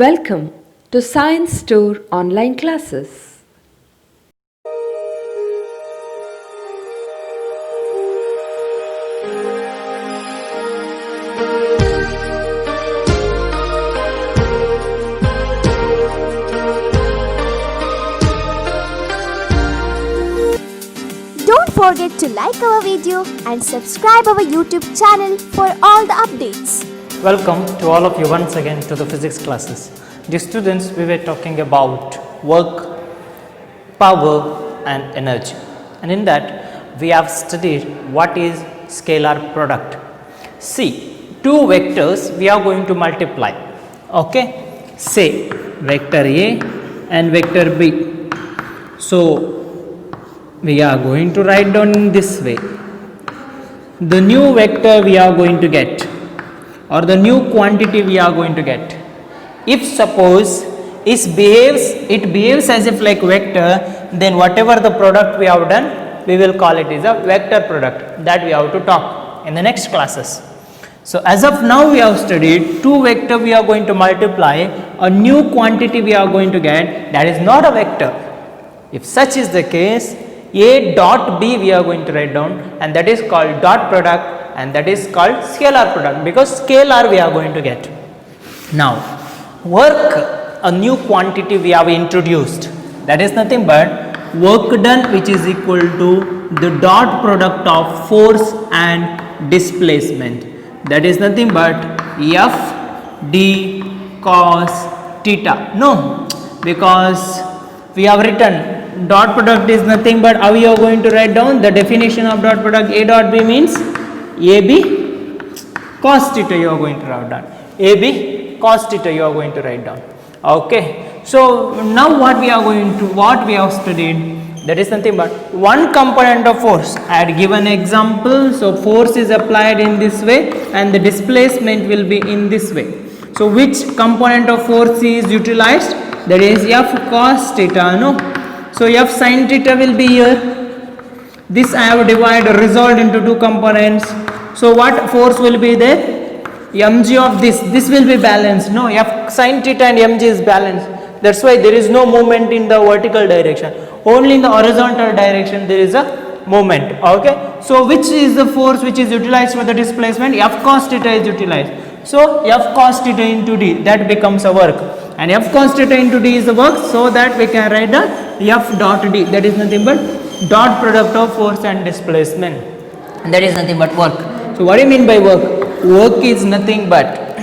Welcome to Science Store online classes. Don't forget to like our video and subscribe our YouTube channel for all the updates. Welcome to all of you once again to the physics classes. Dear students, we were talking about work, power and energy, and in that we have studied what is scalar product. See, two vectors we are going to multiply, okay, say vector A and vector B. So we are going to write down in this way. The new vector we are going to get, or the new quantity we are going to get. If suppose it behaves as if like vector, then whatever the product we have done, we will call it is a vector product. That we have to talk in the next classes. So as of now we have studied two vector we are going to multiply, a new quantity we are going to get, that is not a vector. If such is the case, A dot B we are going to write down, and that is called dot product, and that is called scalar product, because scalar we are going to get. Now work, a new quantity we have introduced, that is nothing but work done, which is equal to the dot product of force and displacement, that is nothing but F d cos theta. No, because we have written dot product is nothing but how you are going to write down the definition of dot product. A dot B means AB cos theta you are going to write down. AB cos theta you are going to write down. Okay. So now what we have studied, that is nothing but one component of force. I had given example. So force is applied in this way and the displacement will be in this way. So which component of force is utilized? That is F cos theta. No. So F sin theta will be here. This I have resolved into two components. So what force will be there? Mg of this will be balanced. No, F sin theta and Mg is balanced. That's why there is no movement in the vertical direction. Only in the horizontal direction there is a movement. Okay. So which is the force which is utilized for the displacement? F cos theta is utilized. So F cos theta into d, that becomes a work. And F cos theta into d is the work, so that we can write the F dot d, that is nothing but dot product of force and displacement, and that is nothing but work. So what do you mean by work? Work is nothing but,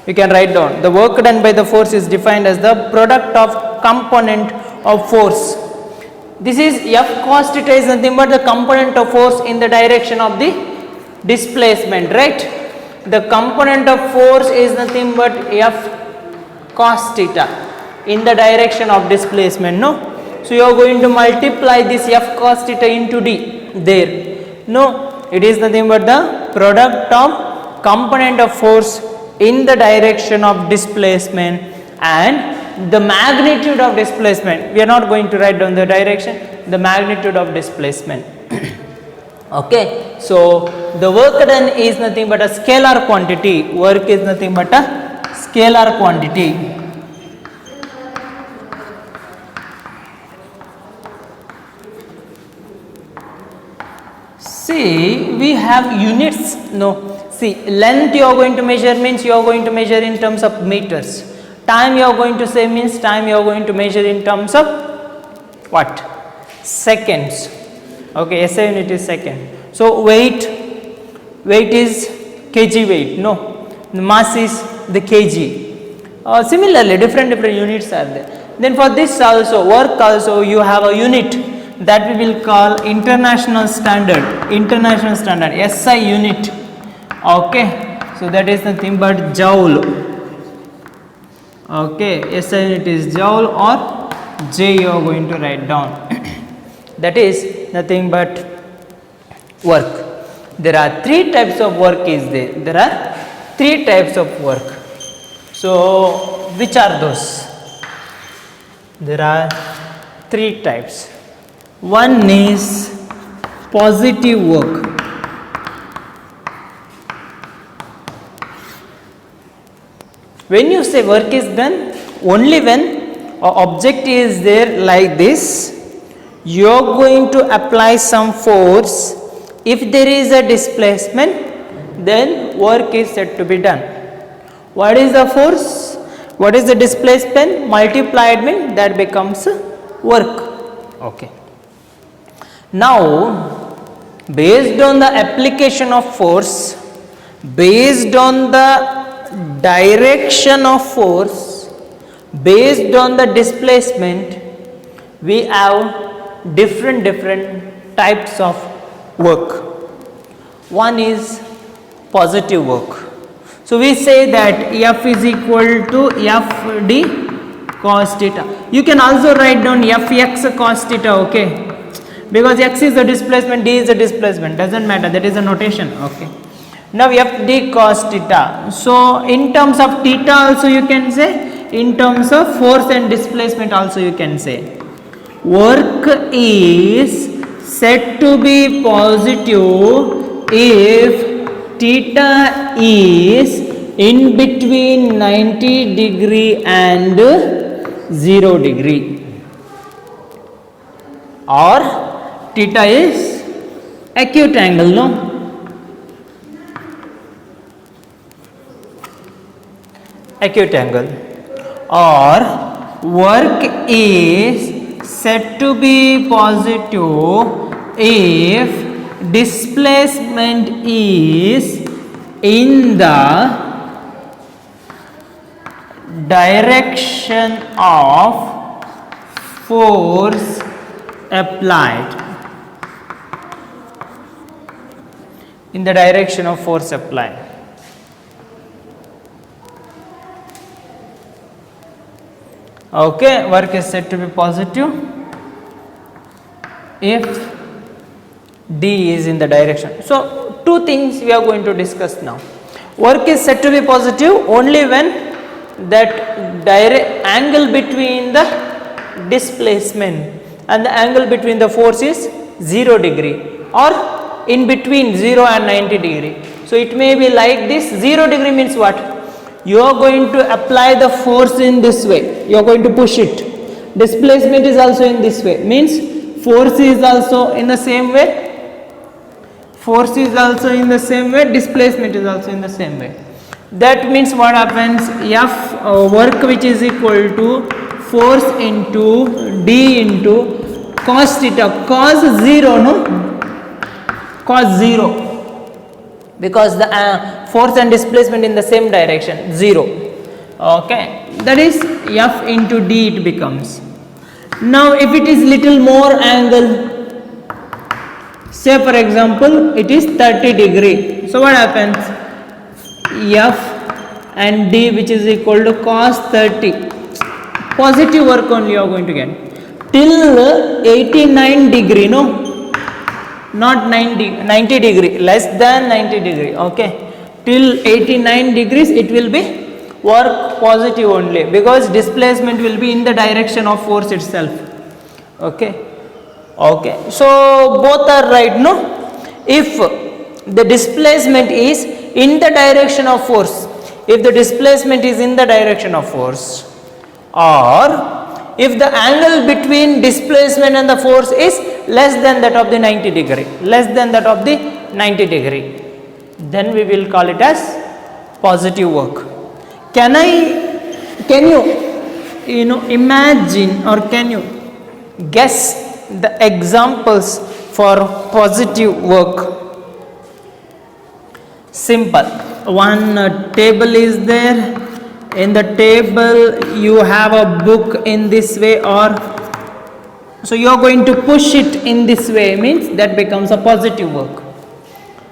you can write down, the work done by the force is defined as the product of component of force. This is F cos theta is nothing but the component of force in the direction of the displacement, right? The component of force is nothing but F cos theta in the direction of displacement. No. So you are going to multiply this F cos theta into d there. No, it is nothing but the product of component of force in the direction of displacement and the magnitude of displacement. We are not going to write down the direction, the magnitude of displacement. Okay. So the work done is nothing but a scalar quantity. Work is nothing but a scalar quantity. See, we have units. No, see, length you are going to measure means you are going to measure in terms of meters. Time you are going to say means time you are going to measure in terms of what? Seconds. Okay, SI unit is second. So weight is kg weight. No, the mass is the kg. Similarly, different units are there. Then for this also, work also, you have a unit that we will call international standard, SI unit. Okay, so that is nothing but joule. Okay, SI unit is joule, or J you are going to write down. That is nothing but work. There are three types of work is there. There are three types of work. So which are those? There are three types. One is positive work. When you say say work is done only when an object is there like this. You are going to apply some force. If there is a displacement, then work is said to be done. What is the force? What is the displacement? Multiplied means that becomes work. Okay. Now, based on the application of force, based on the direction of force, based on the displacement, we have different types of work. One is positive work. So we say that F is equal to Fd cos theta. You can also write down Fx cos theta, okay? Because x is the displacement, d is the displacement, doesn't matter, that is a notation, okay? Now Fd cos theta. So in terms of theta also you can say, in terms of force and displacement also you can say. Work is said to be positive if theta is in between 90 degree and 0 degree, or theta is acute angle, no? Acute angle. Or work is said to be positive if displacement is in the direction of force applied. In the direction of force applied. Okay, work is said to be positive if D is in the direction. So, two things we are going to discuss now. Work is said to be positive only when that direct angle between the displacement and the angle between the force is 0 degree or in between 0 and 90 degree. So, it may be like this. 0 degree means what? You are going to apply the force in this way, you are going to push it. Displacement is also in this way, means force is also in the same way. Force is also in the same way, displacement is also in the same way. That means what happens? F work which is equal to force into D into cos theta. Cos 0, no? Cos 0. Because the force and displacement in the same direction, 0. Okay. That is F into D it becomes. Now if it is little more angle, say for example it is 30 degree. So what happens? F and D which is equal to cos 30. Positive work only you are going to get. Till 89 degree, no? Not 90 degree, less than 90 degree, okay? Till 89 degrees it will be work positive only, because displacement will be in the direction of force itself, okay? Okay, so both are right, no? If the displacement is in the direction of force, if the displacement is in the direction of force, or if the angle between displacement and the force is less than that of the 90 degree, less than that of the 90 degree, then we will call it as positive work. Can you imagine, or can you guess the examples for positive work? Simple. One table is there. In the table you have a book in this way, or so you are going to push it in this way, means that becomes a positive work.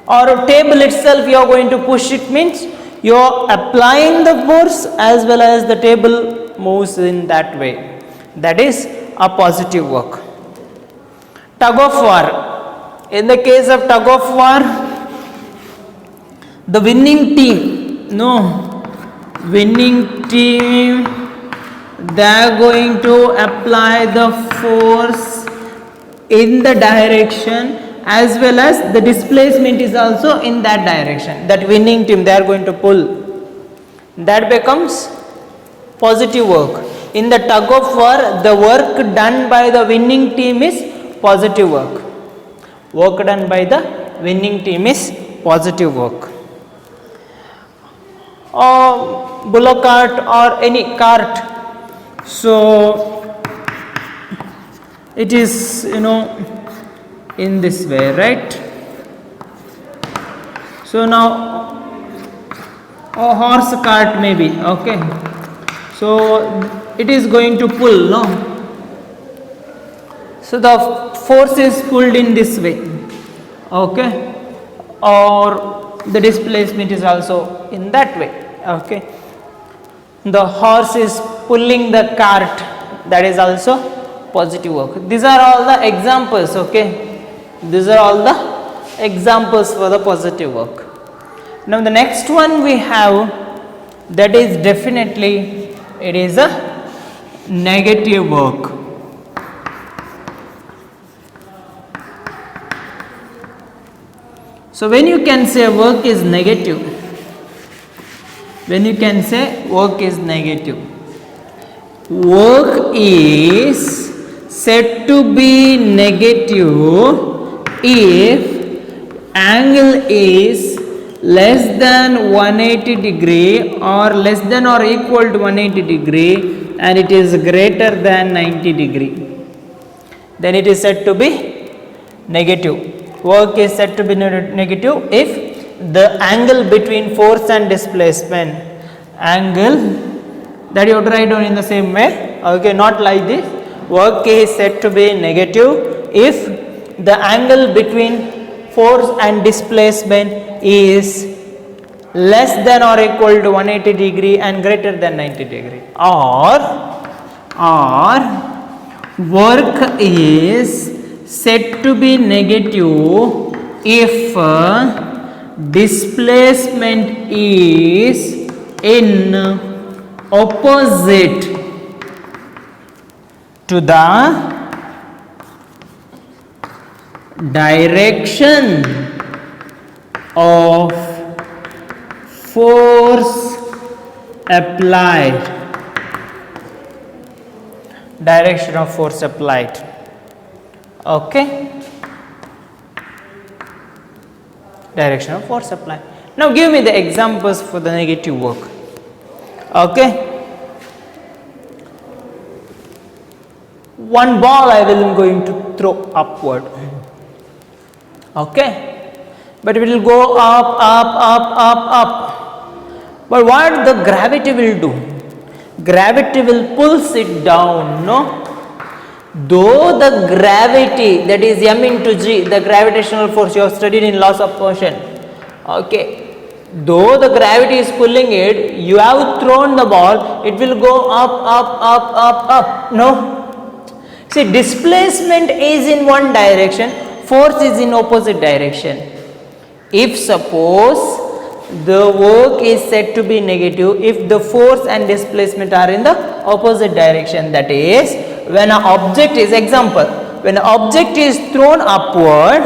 Or a table itself you are going to push it, means you are applying the force as well as the table moves in that way. That is a positive work. Tug of war. In the case of tug of war, the winning team, they are going to apply the force in the direction as well as the displacement is also in that direction. That winning team, they are going to pull. That becomes positive work. In the tug of war, the work done by the winning team is positive work. Work done by the winning team is positive work. Or bullock cart or any cart. So it is, in this way, right? So now a horse cart maybe, okay. So it is going to pull, no? So the force is pulled in this way, okay, or the displacement is also in that way, okay. The horse is pulling the cart, that is also positive work. These are all the examples, okay. These are all the examples for the positive work. Now the next one we have, that is definitely, it is a negative work. So when you can say work is negative, work is said to be negative if angle is less than 180 degree or less than or equal to 180 degree and it is greater than 90 degree. Then it is said to be negative. Work is said to be negative if the angle between force and displacement, angle that you have to write down in the same way, okay, not like this. Work is said to be negative if the angle between force and displacement is less than or equal to 180 degree and greater than 90 degree, or work is said to be negative if displacement is in opposite to the direction of force applied. Direction of force applied. Okay. Direction of force applied. Now give me the examples for the negative work. Okay. One ball I will going to throw upward. Okay. But it will go up. But what the gravity will do? Gravity will pulls it down, no? Though the gravity, that is m into g, the gravitational force you have studied in laws of motion, okay, though the gravity is pulling it, you have thrown the ball, it will go up, no? See, displacement is in one direction, force is in opposite direction. If suppose the work is said to be negative if the force and displacement are in the opposite direction, that is, when an object is, example, when an object is thrown upward,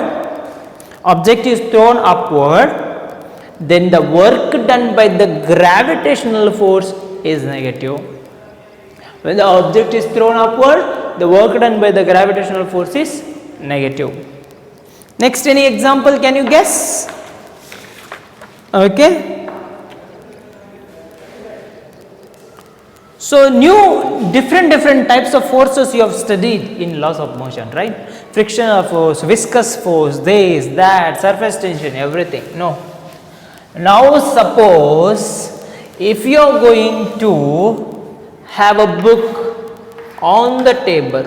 then the work done by the gravitational force is negative. When the object is thrown upward, the work done by the gravitational force is negative. Next, any example can you guess? Okay. So different types of forces you have studied in laws of motion, right? Frictional force, viscous force, this, that, surface tension, everything. No. Now suppose if you are going to have a book on the table,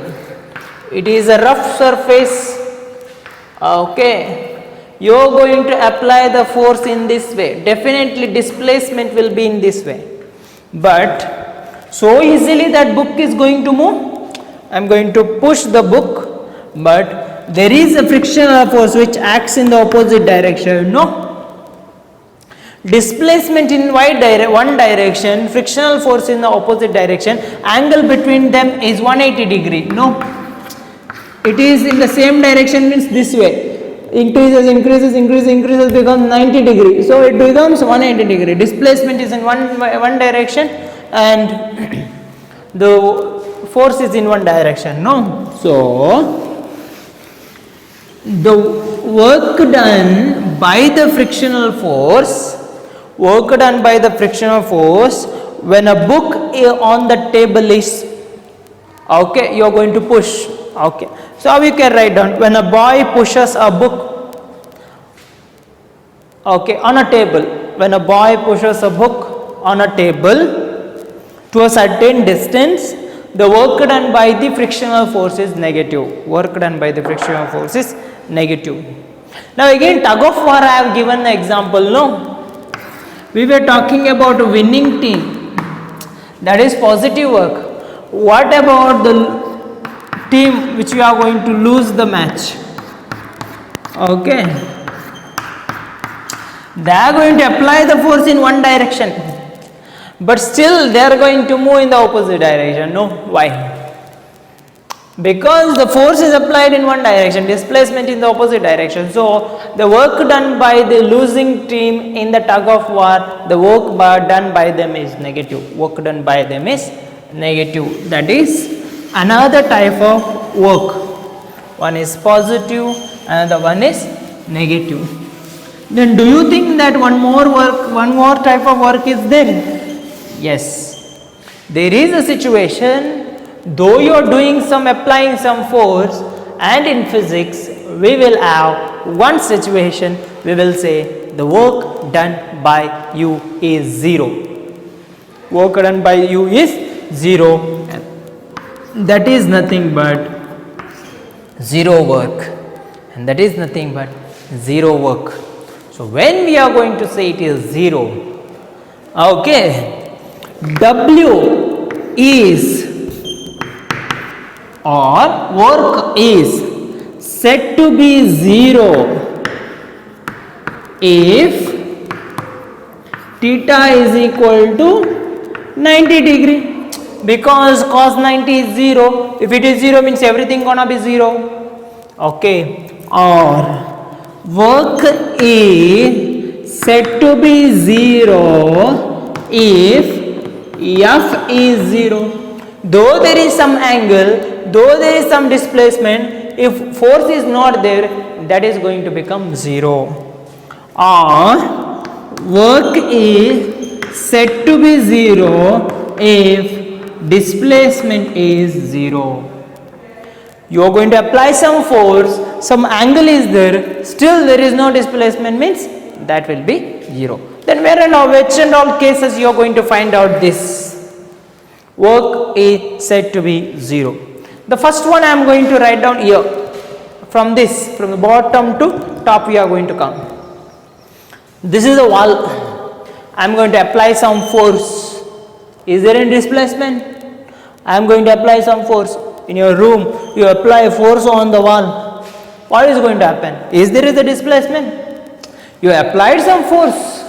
it is a rough surface, okay, you are going to apply the force in this way, definitely displacement will be in this way, but so easily that book is going to move. I am going to push the book, but there is a frictional force which acts in the opposite direction, no? Displacement in one direction, frictional force in the opposite direction, angle between them is 180 degree, no? It is in the same direction, means this way. Increases becomes 90 degree. So it becomes 180 degree. Displacement is in one direction, and the force is in one direction, no? So the work done by the frictional force, when a book on the table is, okay, you are going to push, okay. So how you can write down, when a boy pushes a book, okay, on a table, when a boy pushes a book on a table to a certain distance, the work done by the frictional force is negative. Work done by the frictional force is negative. Now again, tug of war, I have given the example, no? We were talking about a winning team, that is positive work. What about the team which we are going to lose the match? Okay, they are going to apply the force in one direction, but still they are going to move in the opposite direction. No, why? Because the force is applied in one direction, displacement in the opposite direction. So the work done by the losing team in the tug of war, the work done by them is negative. Work done by them is negative. That is another type of work. One is positive, another one is negative. Then do you think that one more type of work is there? Yes. There is a situation, though you are doing applying some force, and in physics we will have one situation, we will say the work done by you is 0. Work done by you is 0. That is nothing but 0 work, and that is nothing but 0 work. So when we are going to say it is 0, okay, W is, or work is said to be 0 if theta is equal to 90 degree, because cos 90 is 0. If it is 0 means everything gonna be 0, okay. Or work is said to be 0 if F is 0. Though there is some angle, though there is some displacement, if force is not there, that is going to become 0. Or work is said to be 0 if displacement is 0. You are going to apply some force, some angle is there, still there is no displacement, means that will be 0. Then where and how, which and all cases you are going to find out this? Work is said to be 0. The first one I am going to write down here. From this, from the bottom to top we are going to come. This is a wall. I am going to apply some force. Is there any displacement? I am going to apply some force. In your room, you apply force on the wall. What is going to happen? Is there a displacement? You applied some force,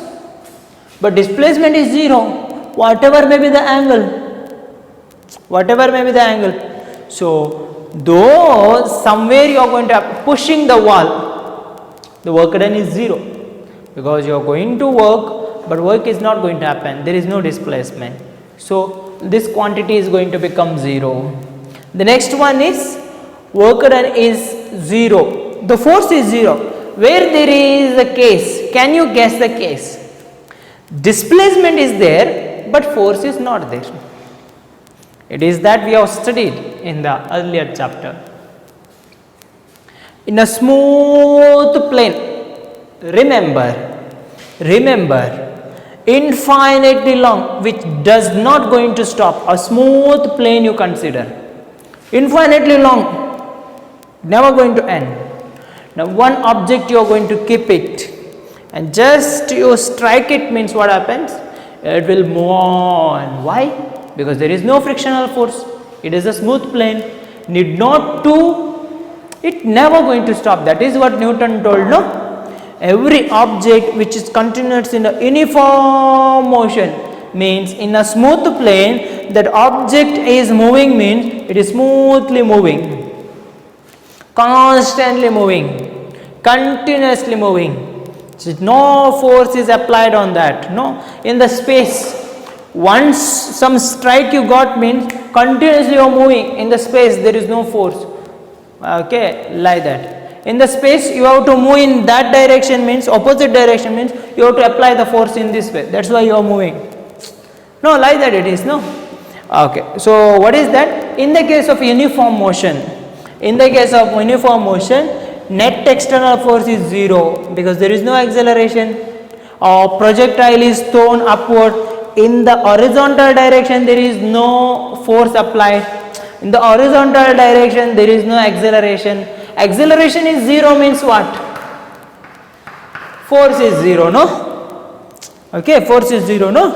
but displacement is 0. Whatever may be the angle. Whatever may be the angle. So, though somewhere you are going to pushing the wall, the work done is 0, because you are going to work, but work is not going to happen. There is no displacement. So, this quantity is going to become 0. The next one is work done is 0. The force is 0. Where there is a case, can you guess the case? Displacement is there, but force is not there. It is that we have studied in the earlier chapter. In a smooth plane, remember, infinitely long, which does not going to stop, a smooth plane you consider. Infinitely long, never going to end. Now one object you are going to keep it, and just you strike it, means what happens? It will move on. Why? Because there is no frictional force. It is a smooth plane. Need not to, it never going to stop. That is what Newton told, no? Every object which is continuous in a uniform motion, means in a smooth plane, that object is moving, means it is smoothly moving, constantly moving, continuously moving. So no force is applied on that, no? In the space, Once some strike you got means continuously you are moving in the space, there is no force. Okay, like that. In the space you have to move in that direction means opposite direction means you have to apply the force in this way. That's why you are moving. No, like that it is, no. Okay, so what is that? In the case of uniform motion, net external force is 0 because there is no acceleration. Projectile is thrown upward. In the horizontal direction there is no force applied. In the horizontal direction there is no acceleration. Acceleration is 0 means what? Force is 0, no? Okay, force is 0, no?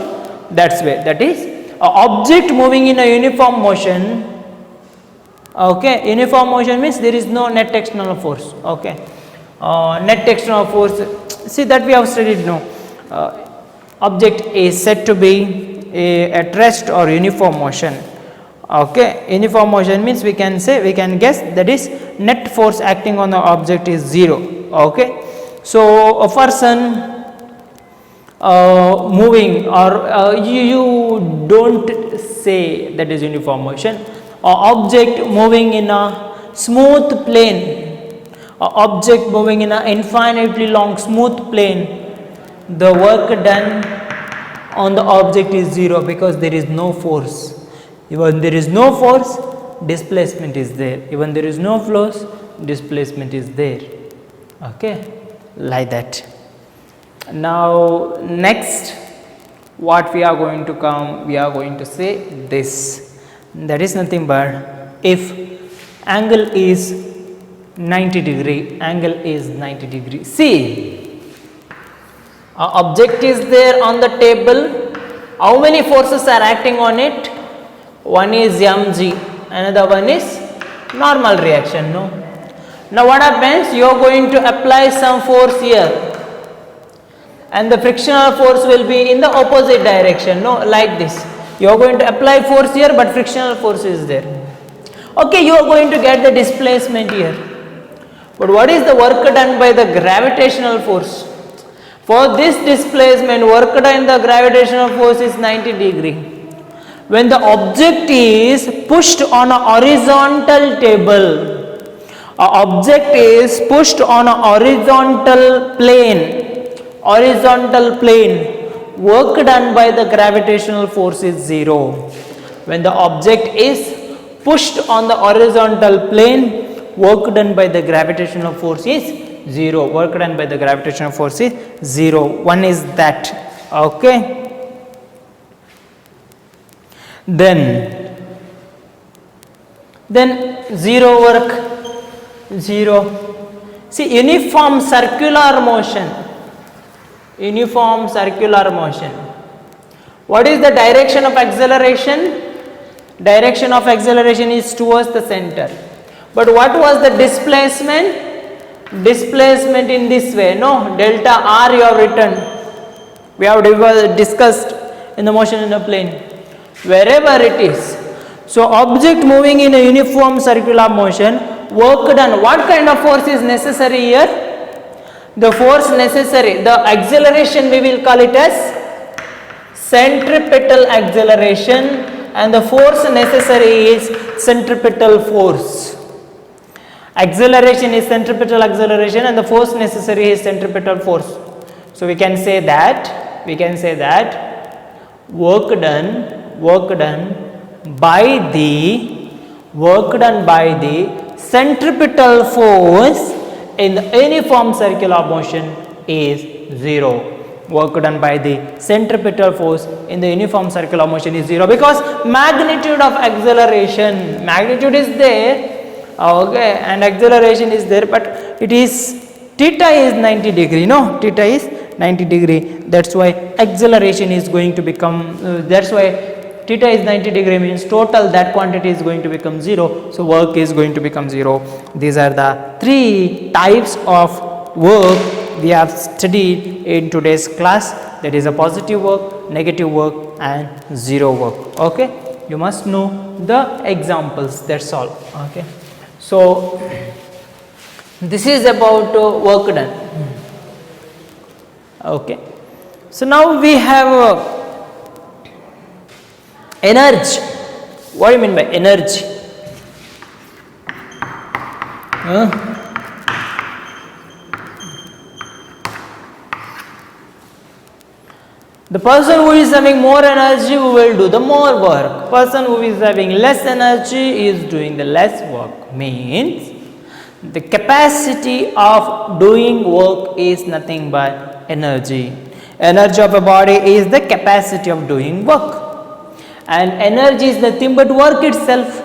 That's way. That is a object moving in a uniform motion. Okay, uniform motion means there is no net external force. Okay, net external force. See that we have studied. No, object is said to be at rest or uniform motion. Okay, uniform motion means we can guess that is net force acting on the object is 0. Okay, so a person moving or you don't say that is uniform motion. Object moving in a smooth plane, object moving in a infinitely long smooth plane, the work done on the object is 0 because there is no force. Even there is no force, displacement is there. Even there is no force, displacement is there. Okay, like that. Now next what we are going to come, we are going to say this. That is nothing but if angle is 90 degree, angle is 90 degree. See, object is there on the table. How many forces are acting on it? One is mg, another one is normal reaction. No. Now what happens? You are going to apply some force here, and the frictional force will be in the opposite direction. No, like this. You are going to apply force here, but frictional force is there. Okay, you are going to get the displacement here. But what is the work done by the gravitational force? For this displacement, work done the gravitational force is 90 degree. When the object is pushed on a horizontal table, object is pushed on a horizontal plane, work done by the gravitational force is 0. When the object is pushed on the horizontal plane, work done by the gravitational force is 0. Work done by the gravitational force is 0. One is that. Okay. Then 0 work, 0. See, uniform circular motion. Uniform circular motion. What is the direction of acceleration? Direction of acceleration is towards the center. But what was the displacement? Displacement in this way. No, delta r you have written. We have discussed in the motion in a plane. Wherever it is. So object moving in a uniform circular motion, work done. What kind of force is necessary here? The force necessary, the acceleration we will call it as centripetal acceleration, and the force necessary is centripetal force. Acceleration is centripetal acceleration and the force necessary is centripetal force. So we can say that work done by the centripetal force in the uniform circular motion is 0. Work done by the centripetal force in the uniform circular motion is 0 because magnitude of acceleration, magnitude is there, okay, and acceleration is there, but it is theta is 90 degree, no, theta is 90 degree. That's why acceleration is going to become, that's why theta is 90 degree means total that quantity is going to become 0. So work is going to become 0. These are the 3 types of work we have studied in today's class. That is a positive work, negative work and 0 work. Okay, you must know the examples, that's all. Okay, so this is about work done. Okay, so now we have Energy. What do you mean by energy? The person who is having more energy who will do the more work. Person who is having less energy is doing the less work. Means the capacity of doing work is nothing but energy. Energy of a body is the capacity of doing work. And energy is nothing but work itself.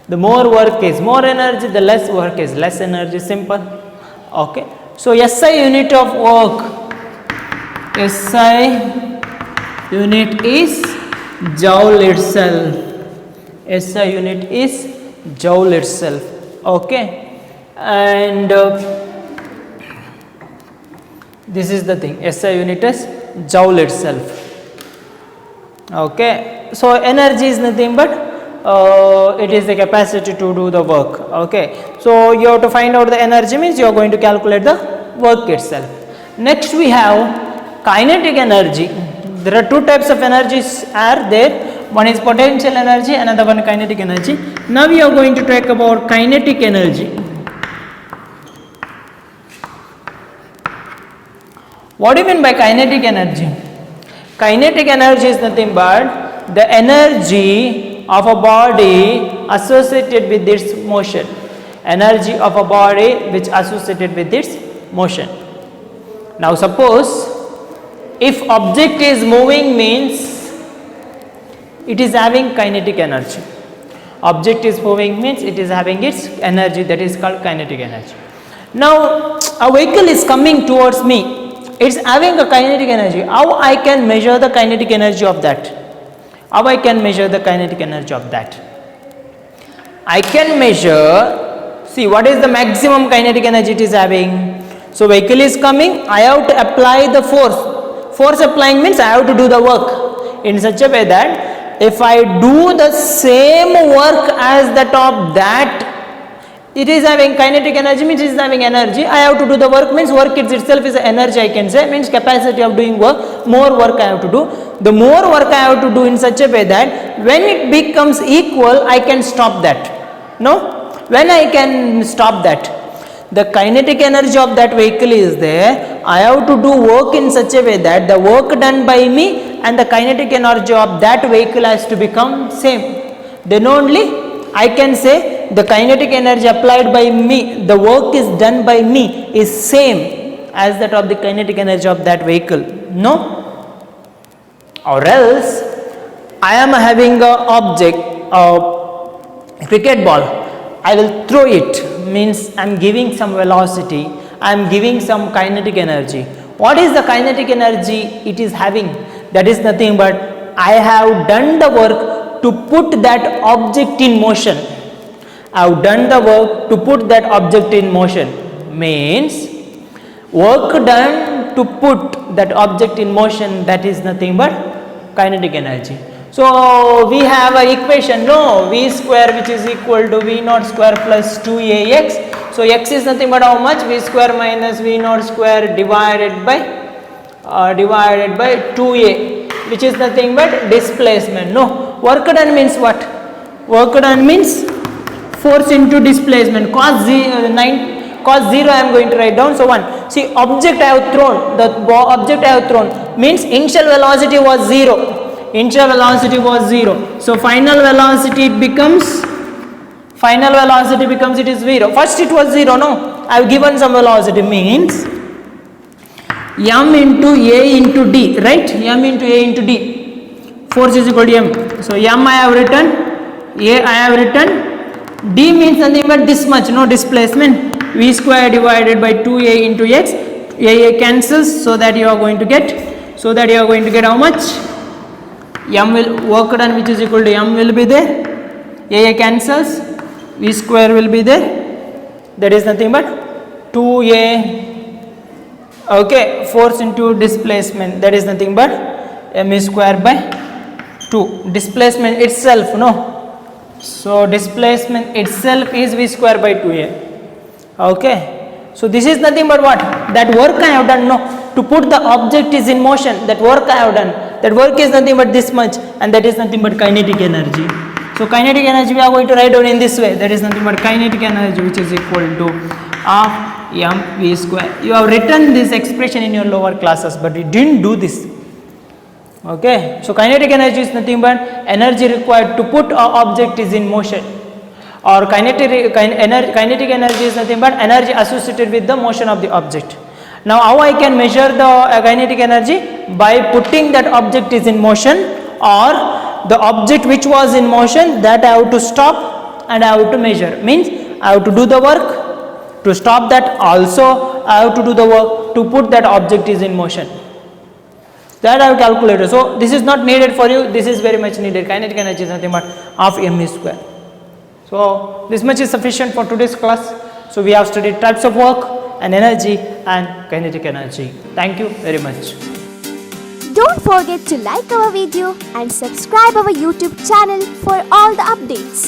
The more work is more energy, the less work is less energy, simple. Okay. So SI unit of work, SI unit is joule itself. SI unit is joule itself. Okay. And this is the thing, SI unit is joule itself. Okay. So energy is nothing but it is the capacity to do the work. Okay. So you have to find out the energy, means you are going to calculate the work itself. Next we have kinetic energy. There are two types of energies are there. One is potential energy, another one kinetic energy. Now we are going to talk about kinetic energy. What do you mean by kinetic energy? Kinetic energy is nothing but the energy of a body associated with its motion. Energy of a body which associated with its motion. Now suppose if object is moving, means it is having kinetic energy. Object is moving means it is having its energy, that is called kinetic energy. Now a vehicle is coming towards me. It is having a kinetic energy. How I can measure the kinetic energy of that? How I can measure the kinetic energy of that? I can measure, see what is the maximum kinetic energy it is having. So vehicle is coming, I have to apply the force. Force applying means I have to do the work in such a way that if I do the same work as that of that, it is having kinetic energy, means it is having energy. I have to do the work, means work itself is energy, I can say, means capacity of doing work. More work I have to do. The more work I have to do in such a way that when it becomes equal, I can stop that. No? When I can stop that? The kinetic energy of that vehicle is there. I have to do work in such a way that the work done by me and the kinetic energy of that vehicle has to become same. Then only I can say the kinetic energy applied by me, the work is done by me is same as that of the kinetic energy of that vehicle. No? Or else I am having a object, a cricket ball. I will throw it, means I am giving some velocity, I am giving some kinetic energy. What is the kinetic energy it is having? That is nothing but I have done the work to put that object in motion. I have done the work to put that object in motion, means work done to put that object in motion, that is nothing but kinetic energy. So we have a equation, no, v square which is equal to v naught square plus 2ax. So x is nothing but how much? V square minus v naught square divided by 2a, which is nothing but displacement. No, work done means what? Work done means force into displacement. Cos 0 I am going to write down. So 1. See, object I have thrown, the object I have thrown means initial velocity was 0. Initial velocity was 0. So final velocity becomes it is 0. First it was 0, no, I have given some velocity, means m into a into d, right? M into a into d, force is equal to m. So m I have written, a I have written, d means nothing but this much, no, displacement, v square divided by 2a into x, a cancels, so that you are going to get how much? M will work done which is equal to m will be there, a cancels, v square will be there, that is nothing but 2a, okay, force into displacement, that is nothing but m square by 2, displacement itself, no, so displacement itself is v square by 2a, okay. So this is nothing but what? That work I have done, no, to put the object is in motion, that work I have done. that work is nothing but this much, and that is nothing but kinetic energy. So kinetic energy we are going to write down in this way, that is nothing but kinetic energy, which is equal to half mv square. You have written this expression in your lower classes, but you didn't do this. Okay, so kinetic energy is nothing but energy required to put an object is in motion, or kinetic energy is nothing but energy associated with the motion of the object. Now how I can measure the kinetic energy? By putting that object is in motion, or the object which was in motion, that I have to stop and I have to measure. Means I have to do the work to stop that, also I have to do the work to put that object is in motion. That I have calculated. So this is not needed for you, this is very much needed. Kinetic energy is nothing but half mv square. So this much is sufficient for today's class. So we have studied types of work and energy and kinetic energy. Thank you very much. Don't forget to like our video and subscribe our YouTube channel for all the updates.